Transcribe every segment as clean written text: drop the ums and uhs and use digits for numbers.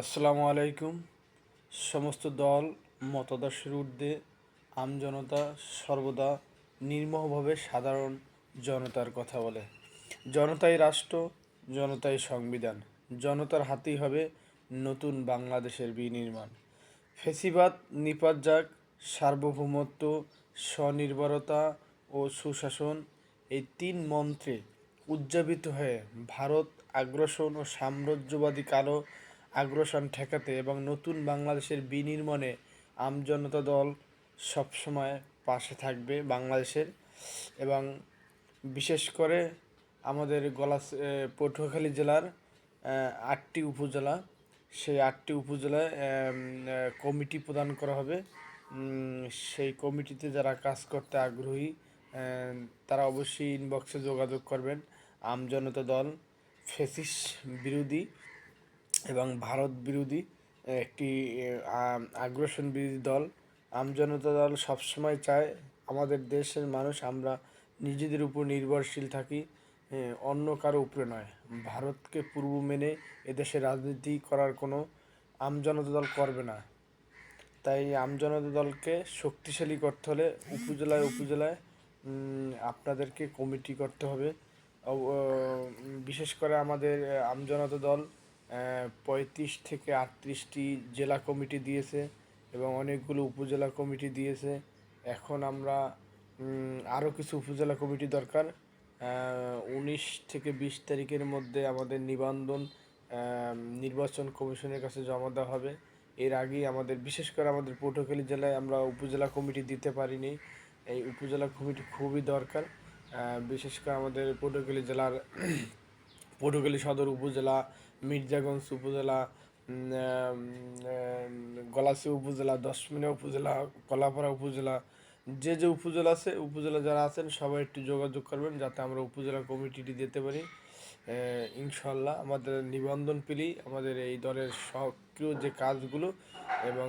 আসসালামু আলাইকুম। সমস্ত দল মতাদর্শের ঊর্ধ্বে আমজনতা সর্বদা নির্মমভাবে সাধারণ জনতার কথা বলে। জনতাই রাষ্ট্র, জনতাই সংবিধান, জনতার হাতেই হবে নতুন বাংলাদেশের বিনির্মাণ। ফ্যাসিবাদ নিপাত যাক, সার্বভৌমত্ব, স্বনির্ভরতা ও সুশাসন, এই তিন মন্ত্রে উজ্জীবিত হয়ে ভারত আগ্রাসন ও সাম্রাজ্যবাদী কালো আগ্রাসন ঠেকাতে এবং নতুন বাংলাদেশের বিনির্মাণে আমজনতা দল সবসময় পাশে থাকবে বাংলাদেশের। এবং বিশেষ করে আমাদের পটুয়াখালী জেলার 8টি উপজেলা, সেই 8টি উপজেলায় কমিটি প্রদান করা হবে। সেই কমিটিতে যারা কাজ করতে আগ্রহী তারা অবশ্যই ইনবক্সে যোগাযোগ করবেন। আমজনতা দল ফ্যাসিস্ট বিরোধী এবং ভারত বিরোধী একটি আগ্রাসন বিরোধী দল। আমজনতা দল সবসময় চায় আমাদের দেশের মানুষ আমরা নিজেদের উপর নির্ভরশীল থাকি, অন্য কারো উপরে নয়। ভারতকে পূর্ব মেনে এদেশে রাজনীতি করার কোনো আমজনতা দল করবে না। তাই আমজনতা দলকে শক্তিশালী করতে হলে উপজেলায় উপজেলায় আপনাদেরকে কমিটি করতে হবে। বিশেষ করে আমাদের আমজনতা দল 35 থেকে 38টি জেলা কমিটি দিয়েছে এবং অনেকগুলো উপজেলা কমিটি দিয়েছে। এখন আমরা আরও কিছু উপজেলা কমিটি দরকার। 19 থেকে 20 তারিখের মধ্যে আমাদের নিবন্ধন নির্বাচন কমিশনের কাছে জমা দেওয়া হবে। এর আগেই আমাদের বিশেষ করে আমাদের পটুয়াখালী জেলায় আমরা উপজেলা কমিটি দিতে পারিনি। এই উপজেলা কমিটি খুবই দরকার। বিশেষ করে আমাদের পটুয়াখালী জেলার পটুয়াখালী সদর উপজেলা, মির্জাগঞ্জ উপজেলা, গলাচি উপজেলা, দশমিনা উপজেলা, কলাপাড়া উপজেলা, যে যে উপজেলা আছে, উপজেলা যারা আছেন সবাই একটু যোগাযোগ করবেন যাতে আমরা উপজেলা কমিটিটি দিতে পারি। ইনশাল্লাহ আমাদের নিবন্ধন পেলেই আমাদের এই দলের সক্রিয় যে কাজগুলো এবং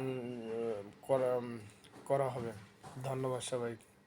করা হবে। ধন্যবাদ সবাইকে।